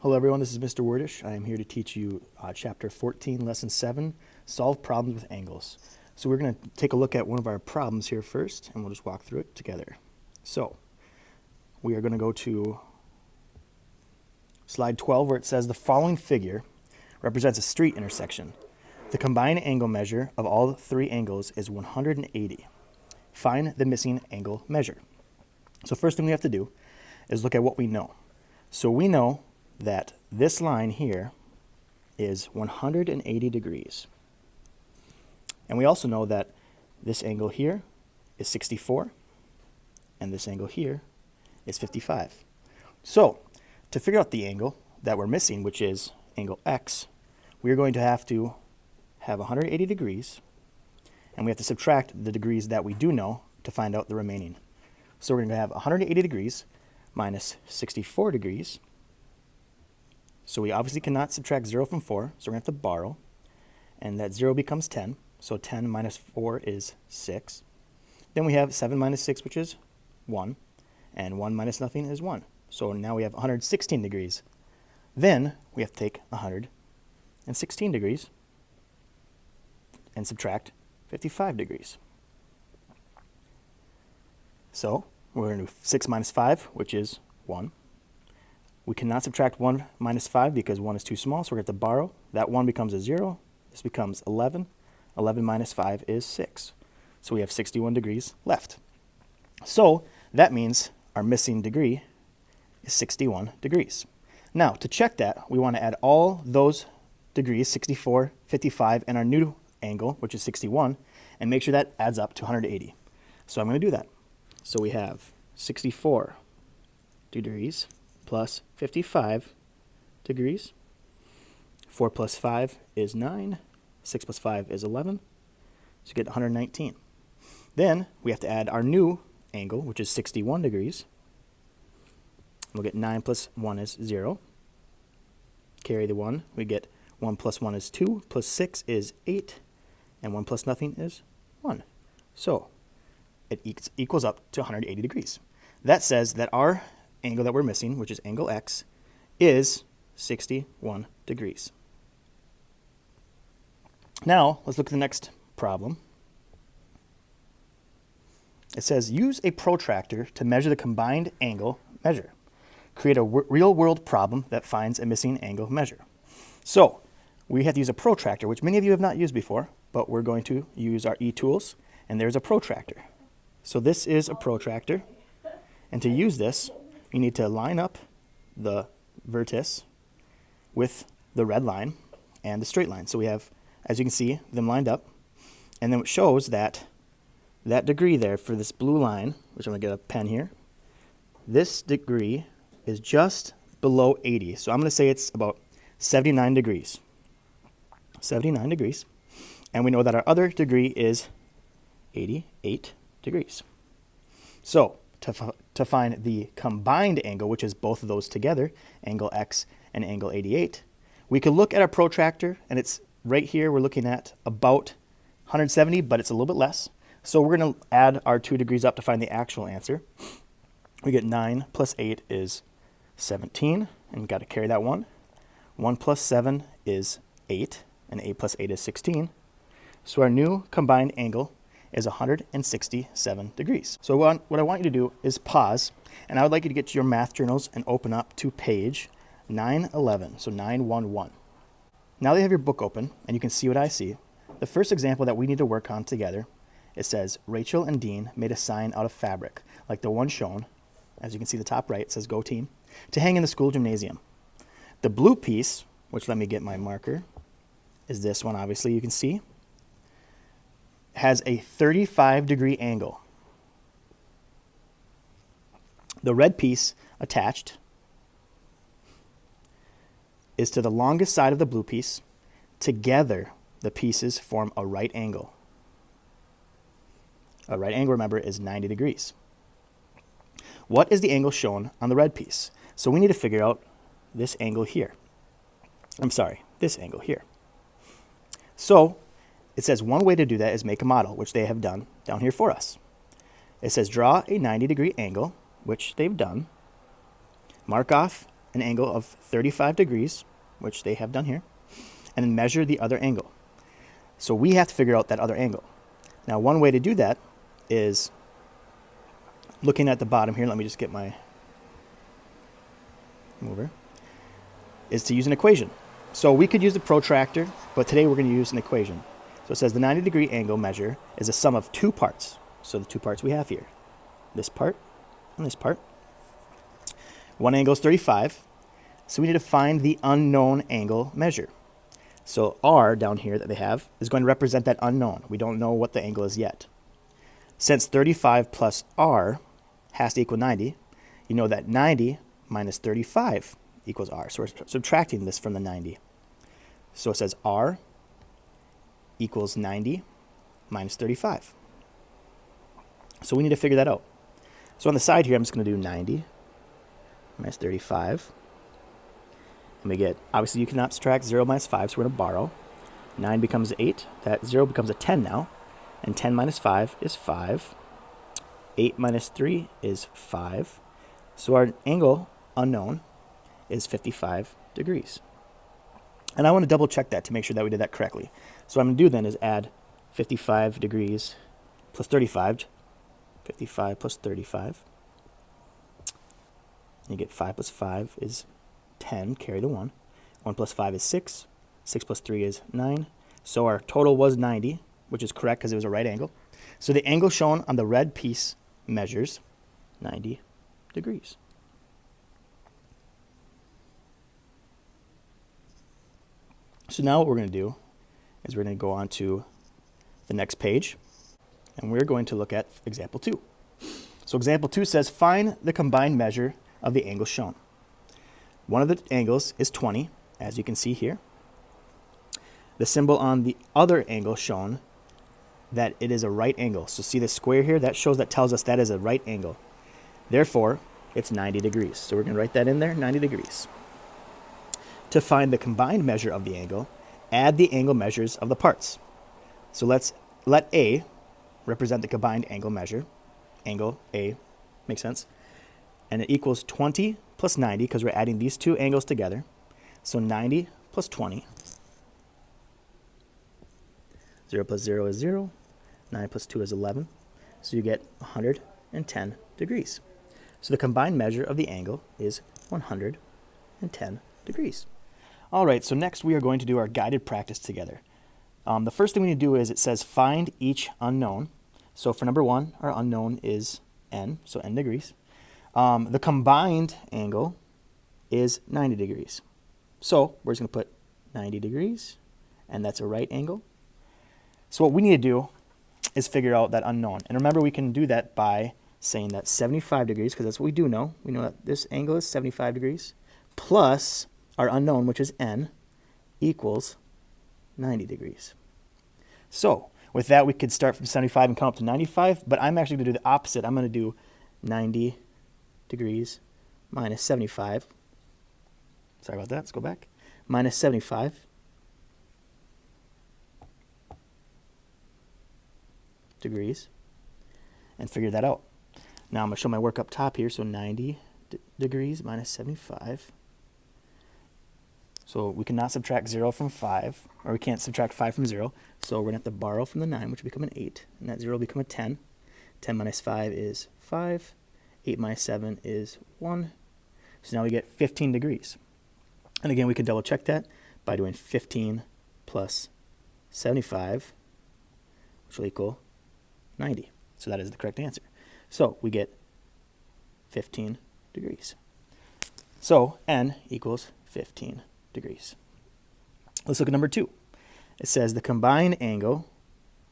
Hello everyone, this is Mr. Wordish. I am here to teach you Chapter 14, Lesson 7, Solve Problems with Angles. So we're going to take a look at one of our problems here first, and we'll just walk through it together. So we are going to go to slide 12, where it says the following figure represents a street intersection. The combined angle measure of all three angles is 180. Find the missing angle measure. So first thing we have to do is look at what we know. So we know that this line here is 180 degrees. And we also know that this angle here is 64, and this angle here is 55. So, to figure out the angle that we're missing, which is angle X, we are going to have 180 degrees, and we have to subtract the degrees that we do know to find out the remaining. So we're going to have 180 degrees minus 64 degrees. So we obviously cannot subtract 0 from 4, so we're going to have to borrow. And that 0 becomes 10, so 10 minus 4 is 6. Then we have 7 minus 6, which is 1. And 1 minus nothing is 1. So now we have 116 degrees. Then we have to take 116 degrees and subtract 55 degrees. So we're going to do 6 minus 5, which is 1. We cannot subtract 1 minus 5 because 1 is too small, so we're going to have to borrow. That 1 becomes a 0. This becomes 11. 11 minus 5 is 6. So we have 61 degrees left. So that means our missing degree is 61 degrees. Now, to check that, we want to add all those degrees, 64, 55, and our new angle, which is 61, and make sure that adds up to 180. So I'm going to do that. So we have 64 degrees plus 55 degrees. 4 plus 5 is 9. 6 plus 5 is 11. So you get 119. Then we have to add our new angle, which is 61 degrees. We'll get 9 plus 1 is 0. Carry the 1. We get 1 plus 1 is 2, plus 6 is 8, and 1 plus nothing is 1. So it equals up to 180 degrees. That says that our angle that we're missing, which is angle X, is 61 degrees. Now, let's look at the next problem. It says, use a protractor to measure the combined angle measure. Create a real-world problem that finds a missing angle measure. So, we have to use a protractor, which many of you have not used before, but we're going to use our e-tools, and there's a protractor. So this is a protractor, and to use this, you need to line up the vertex with the red line and the straight line. So we have, as you can see, them lined up. And then it shows that that degree there for this blue line, which I'm going to get a pen here, this degree is just below 80. So I'm going to say it's about 79 degrees. 79 degrees. And we know that our other degree is 88 degrees. So to find the combined angle, which is both of those together, angle X and angle 88, we could look at our protractor, and it's right here. We're looking at about 170, but it's a little bit less. So we're going to add our 2 degrees up to find the actual answer. We get 9 plus 8 is 17, and we've got to carry that 1. 1 plus 7 is 8, and 8 plus 8 is 16. So our new combined angle is 167 degrees. So what I want you to do is pause, and I would like you to get to your math journals and open up to page 911, so 911. Now that you have your book open and you can see what I see, the first example that we need to work on together, it says, Rachel and Dean made a sign out of fabric, like the one shown, as you can see the top right, it says Go Team, to hang in the school gymnasium. The blue piece, which let me get my marker, is this one, obviously you can see, has a 35-degree angle. The red piece attached is to the longest side of the blue piece. Together, the pieces form a right angle. A right angle, remember, is 90 degrees. What is the angle shown on the red piece? So we need to figure out this angle here. This angle here. So it says one way to do that is make a model, which they have done down here for us. It says draw a 90-degree angle, which they've done. Mark off an angle of 35 degrees, which they have done here, and then measure the other angle. So we have to figure out that other angle. Now, one way to do that is looking at the bottom here. Let me just get my mover. Is to use an equation. So we could use the protractor, but today we're going to use an equation. So it says the 90-degree angle measure is a sum of two parts. So the two parts we have here, this part and this part. One angle is 35, so we need to find the unknown angle measure. So R down here that they have is going to represent that unknown. We don't know what the angle is yet. Since 35 plus R has to equal 90, you know that 90 minus 35 equals R. So we're subtracting this from the 90. So it says R equals 90 minus 35. So we need to figure that out. So on the side here, I'm just going to do 90 minus 35. And we get, obviously you cannot subtract 0 minus 5, so we're going to borrow. 9 becomes 8. That 0 becomes a 10 now. And 10 minus 5 is 5. 8 minus 3 is 5. So our angle unknown is 55 degrees. And I want to double check that to make sure that we did that correctly. So what I'm going to do then is add 55 degrees plus 35. 55 plus 35. You get 5 plus 5 is 10, carry the 1. 1 plus 5 is 6. 6 plus 3 is 9. So our total was 90, which is correct because it was a right angle. So the angle shown on the red piece measures 90 degrees. So now what we're going to do is we're going to go on to the next page, and we're going to look at example 2. So example 2 says, find the combined measure of the angle shown. One of the angles is 20, as you can see here. The symbol on the other angle shown that it is a right angle. So see the square here? That tells us that is a right angle. Therefore, it's 90 degrees. So we're going to write that in there, 90 degrees. To find the combined measure of the angle, add the angle measures of the parts. So let's let A represent the combined angle measure. Angle A, makes sense? And it equals 20 plus 90 because we're adding these two angles together. So 90 plus 20. 0 plus 0 is 0. 9 plus 2 is 11. So you get 110 degrees. So the combined measure of the angle is 110 degrees. All right, so next we are going to do our guided practice together. The first thing we need to do is it says find each unknown. So for number 1, our unknown is n, so n degrees. The combined angle is 90 degrees. So we're just going to put 90 degrees, and that's a right angle. So what we need to do is figure out that unknown. And remember, we can do that by saying that 75 degrees, because that's what we do know. We know that this angle is 75 degrees, plus our unknown, which is n, equals 90 degrees. So with that, we could start from 75 and come up to 95, but I'm actually going to do the opposite. I'm going to do 90 degrees minus 75. Sorry about that. Let's go back. Minus 75 degrees and figure that out. Now I'm going to show my work up top here. So 90 degrees minus 75. So we cannot subtract 0 from 5, or we can't subtract 5 from 0. So we're going to have to borrow from the 9, which will become an 8. And that 0 will become a 10. 10 minus 5 is 5. 8 minus 7 is 1. So now we get 15 degrees. And again, we can double check that by doing 15 plus 75, which will equal 90. So that is the correct answer. So we get 15 degrees. So n equals 15 degrees. Let's look at number 2. It says the combined angle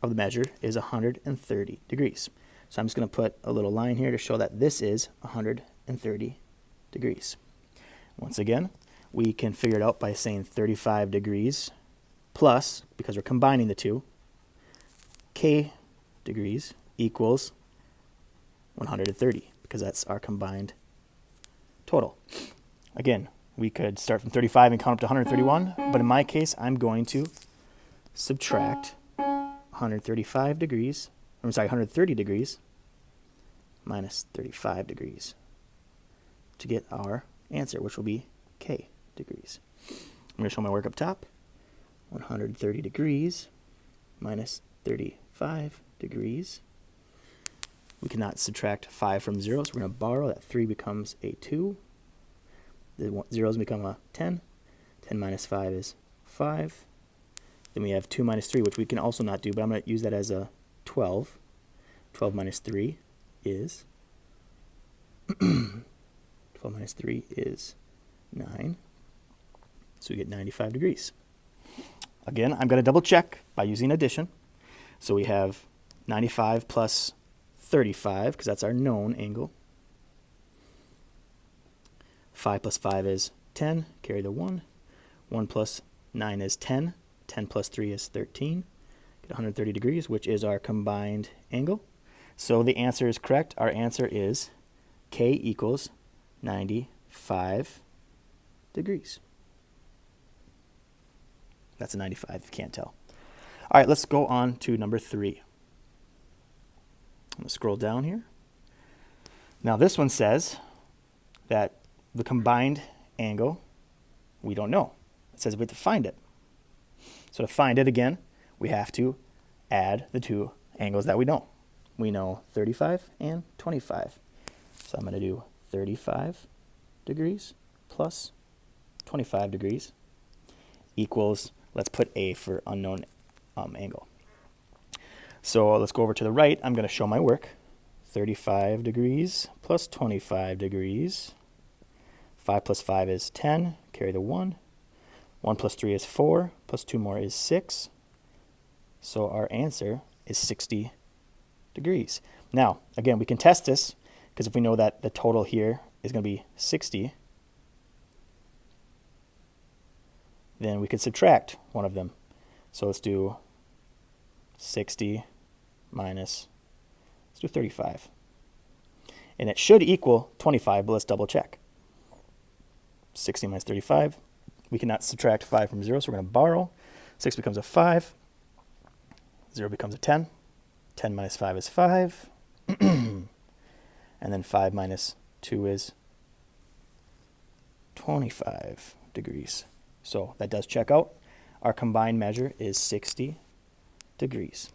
of the measure is 130 degrees. So I'm just going to put a little line here to show that this is 130 degrees. Once again, we can figure it out by saying 35 degrees plus, because we're combining the two, k degrees equals 130, because that's our combined total. Again, we could start from 35 and count up to 131, but in my case, I'm going to subtract 130 degrees minus 35 degrees to get our answer, which will be k degrees. I'm going to show my work up top. 130 degrees minus 35 degrees. We cannot subtract 5 from 0, so we're going to borrow. That 3 becomes a 2. The zeros become a 10. 10 minus 5 is 5. Then we have 2 minus 3, which we can also not do, but I'm going to use that as a 12. 12 minus 3 is 12 minus 3 is 9. So we get 95 degrees. Again, I'm going to double check by using addition. So we have 95 plus 35, because that's our known angle. 5 plus 5 is 10, carry the 1. 1 plus 9 is 10. 10 plus 3 is 13. Get 130 degrees, which is our combined angle. So the answer is correct. Our answer is K equals 95 degrees. That's a 95 if you can't tell. All right, let's go on to number 3. I'm going to scroll down here. Now this one says that the combined angle, we don't know. It says we have to find it. So to find it, again, we have to add the two angles that we know. We know 35 and 25. So I'm going to do 35 degrees plus 25 degrees equals, let's put A for unknown angle. So let's go over to the right. I'm going to show my work. 35 degrees plus 25 degrees. 5 plus 5 is 10. Carry the 1. 1 plus 3 is 4. Plus 2 more is 6. So our answer is 60 degrees. Now, again, we can test this, because if we know that the total here is going to be 60, then we could subtract one of them. So let's do 60 minus, let's do 35. And it should equal 25, but let's double check. 60 minus 35. We cannot subtract 5 from 0, so we're going to borrow. 6 becomes a 5. 0 becomes a 10. 10 minus 5 is 5. And then 5 minus 2 is 25 degrees. So that does check out. Our combined measure is 60 degrees.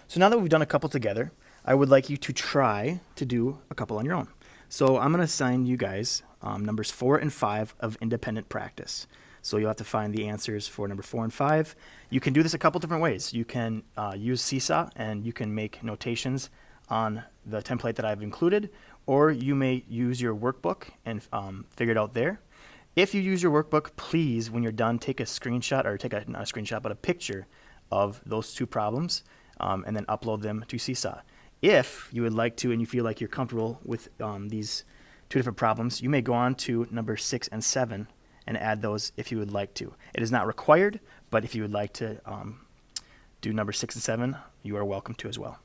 So now that we've done a couple together, I would like you to try to do a couple on your own. So I'm going to assign you guys numbers 4 and 5 of independent practice. So you'll have to find the answers for number 4 and 5. You can do this a couple different ways. You can use Seesaw, and you can make notations on the template that I've included, or you may use your workbook and figure it out there. If you use your workbook, please, when you're done, take a screenshot, or take not a screenshot, but a picture of those two problems, and then upload them to Seesaw. If you would like to, and you feel like you're comfortable with these two different problems, you may go on to number 6 and 7 and add those if you would like to. It is not required, but if you would like to do number 6 and 7, you are welcome to as well.